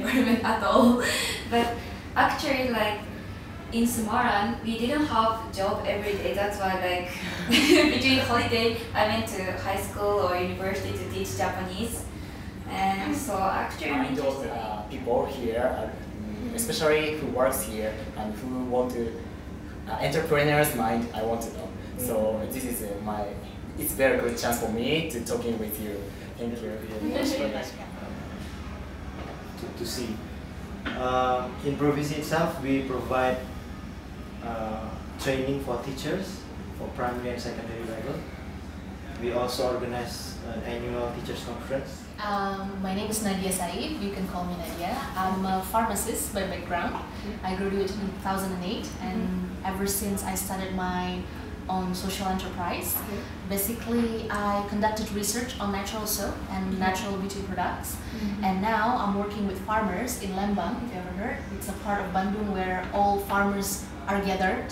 environment at all. But actually, like in Semarang, we didn't have job every day. That's why, like between holiday, I went to high school or university to teach Japanese, and so actually, I know people here, especially who works here and who want to entrepreneur's mind. I want to know. So this is it's very good chance for me to talking with you. Thank you. To see. In province itself, we provide training for teachers for primary and secondary level. We also organize an annual teachers conference. My name is Nadia Said. You can call me Nadia. I'm a pharmacist by background. I graduated in 2008, and ever since I started my own social enterprise. Basically, I conducted research on natural soap and natural beauty products, and now I'm working with farmers in Lembang, if you ever heard. It's a part of Bandung where all farmers are gathered,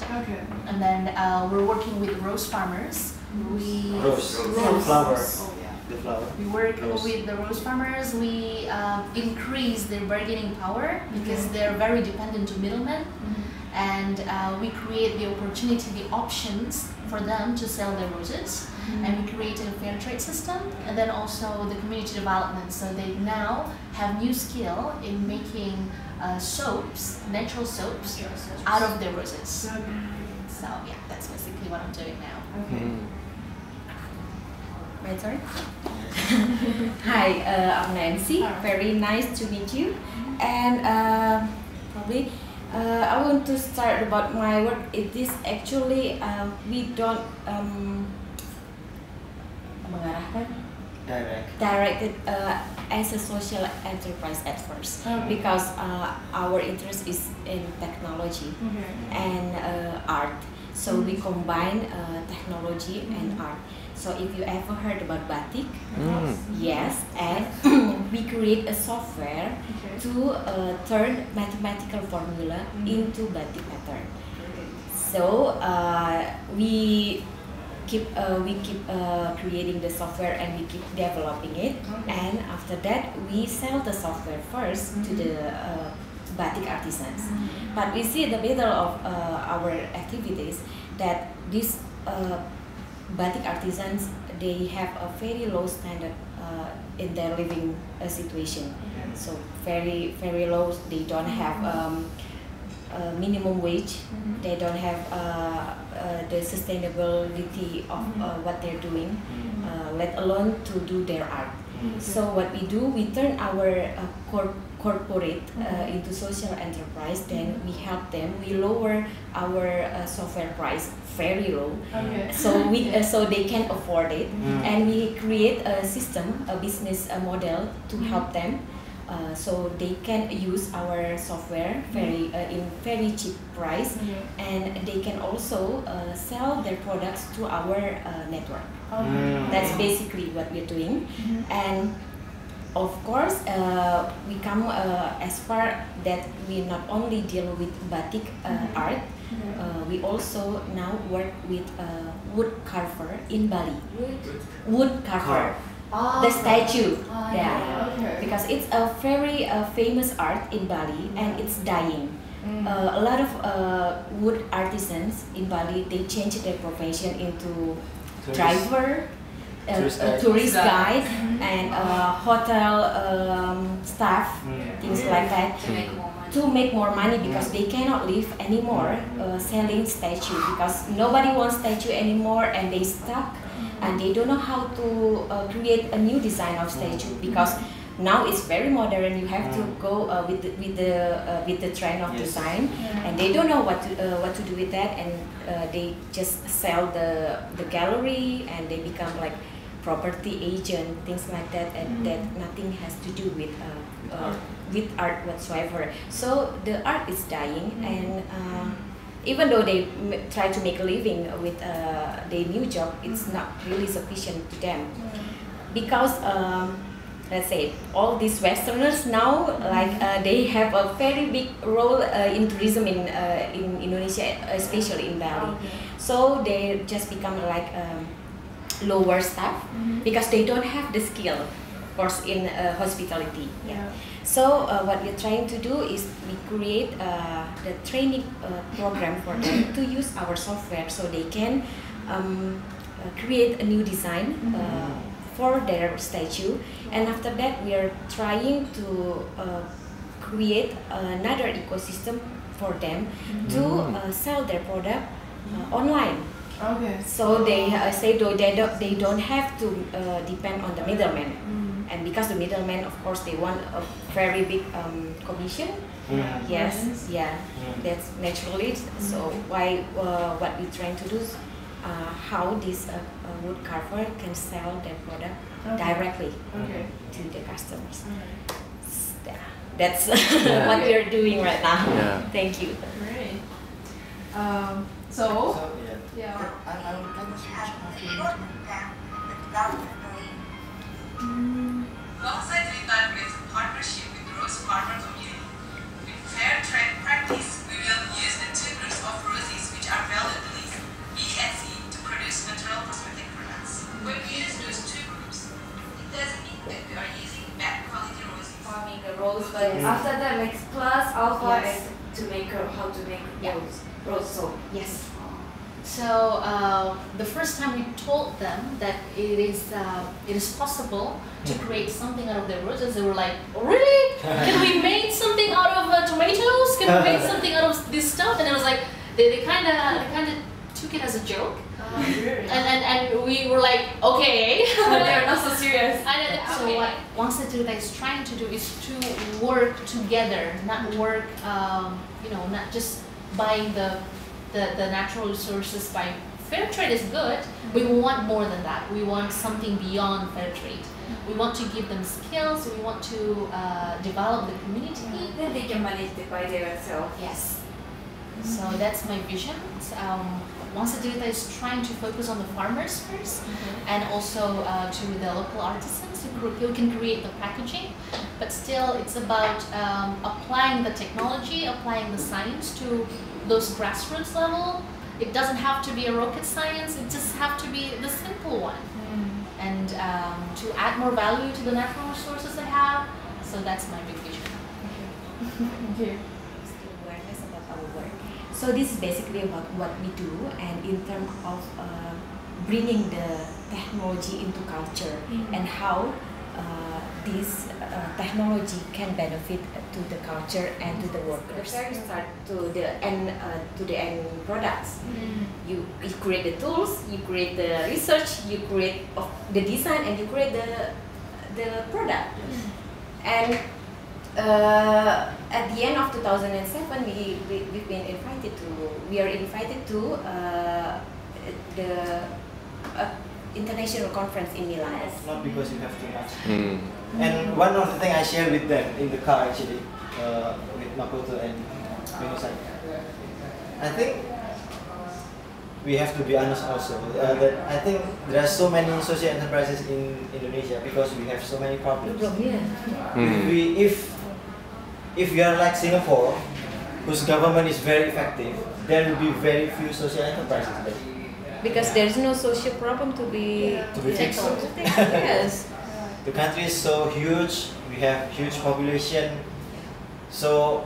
and then we're working with rose farmers. Rose. Flowers. Oh, yeah. The flower. We work with the rose farmers. We increase their bargaining power because they're very dependent to middlemen. And we create the opportunity, the options for them to sell their roses, and we created a fair trade system, and then also the community development, so they now have new skill in making soaps, natural soaps, out of their roses. So yeah, that's basically what I'm doing now. Right, sorry. Hi, I'm Nancy. Very nice to meet you, and probably I want to start about my work. It is actually we don't directed as a social enterprise at first, because our interest is in technology and art. So we combine technology and art. So if you ever heard about Batik, yes, and we create a software to turn mathematical formula into Batik pattern. So we keep creating the software, and we keep developing it. And after that, we sell the software first to the Batik artisans. But we see the middle of our activities that these Batik artisans, they have a very low standard in their living situation. So very low. They don't have minimum wage. They don't have the sustainability of what they're doing, let alone to do their art. So what we do, we turn our corporate into social enterprise. Then we help them. We lower our software price very low, so they can afford it, and we create a system, a business model to help them, so they can use our software in very cheap price, and they can also sell their products to our network. That's basically what we're doing, and of course we come as far that we not only deal with batik art. We also now work with wood carver in Bali. Wood carver, the statue, because it's a very famous art in Bali, and it's dying. A lot of wood artisans in Bali, they change their profession into driver, tourist guide, and hotel staff, things like that. To make more money, because they cannot live anymore selling statue, because nobody wants statue anymore, and they stuck, and they don't know how to create a new design of statue, because now it's very modern. You have to go with the trend of design, and they don't know what to do with that, and they just sell the gallery, and they become like property agent, things like that, and that nothing has to do with art whatsoever. So the art is dying, and even though they try to make a living with their new job, it's not really sufficient to them, because let's say all these Westerners now, like they have a very big role in tourism in Indonesia, especially in Bali. So they just become like lower staff, because they don't have the skill course in hospitality. Yeah. So what we're trying to do is we create the training program for them to use our software so they can create a new design for their statue, and after that we are trying to create another ecosystem for them to sell their product online. Okay. So they say they don't have to depend on the middleman, and because the middleman, of course, they want a very big commission. Yes, yeah, that's naturally. So why what we're trying to do is how this wood carver can sell their product directly to the customers. That's what we are doing right now. Thank you. Great. Yeah. WangsaJelita creates a partnership with the rose farmer community. With fair trade practice, we will use the two groups of roses which are valued the least, B and C, to produce natural cosmetic products. When we use those two groups, it doesn't mean that we are using bad quality roses. Farming the rose, but after that, like plus alpha is to make how to make rose soap. Yes. So the first time we told them that it is possible to create something out of their roses, they were like, oh, "Really? Can we make something out of tomatoes? Can we make something out of this stuff?" And it was like they kind of took it as a joke, and we were like, "Okay." They're not so serious. So what WangsaJelita is trying to do is to work together, not work, not just buying the natural resources by fair trade is good. We want more than that. We want something beyond fair trade. We want to give them skills. We want to develop the community. Then they can manage it by themselves. Yes. So that's my vision. WangsaJelita is trying to focus on the farmers first, and also to the local artisans who can create the packaging. But still, it's about applying the technology, applying the science to those grassroots level. It doesn't have to be a rocket science. It just have to be the simple one, and to add more value to the natural resources they have. So that's my big vision. Thank you. Awareness about our work. So this is basically about what we do, and in terms of bringing the technology into culture and how this technology can benefit to the culture and to the workers. The very start to the end products. You create the tools, you create the research, you create the design, and you create the product. And at the end of 2007, we've been invited to. We are invited to the international conference in Milan. Not because you have too much. And one of the things I share with them in the car actually, with Makoto and Minusan, I think we have to be honest also. That I think there are so many social enterprises in Indonesia because we have so many problems. If we are like Singapore, whose government is very effective, there will be very few social enterprises there. Because there is no social problem to be fixed. Yes. The country is so huge. We have huge population. So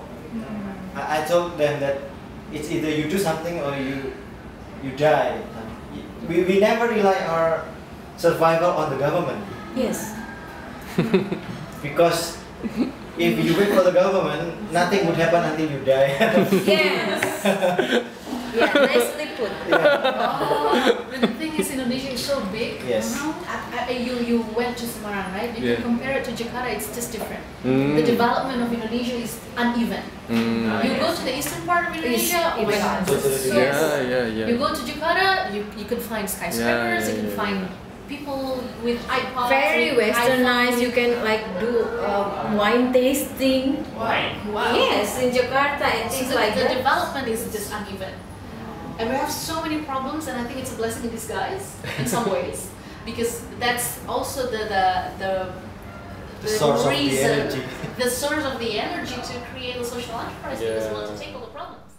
I told them that it's either you do something or you die. We never rely our survival on the government. Yes. Because if you wait for the government, nothing would happen until you die. Yes. Yeah, nicely put. But the thing is, Indonesia is so big. Yes. You went to Semarang, right? If you compare it to Jakarta, it's just different. The development of Indonesia is uneven. You go to the eastern part of Indonesia, oh my God. You go to Jakarta, you can find skyscrapers, you can find people with iPods. Very westernized. You can like do wine tasting. Wow. Yes, in Jakarta and things like the that. development is just uneven. And we have so many problems, and I think it's a blessing in disguise in some ways, because that's also the source reason, of the energy. the source of the energy to create a social enterprise, because we want to take all the problems.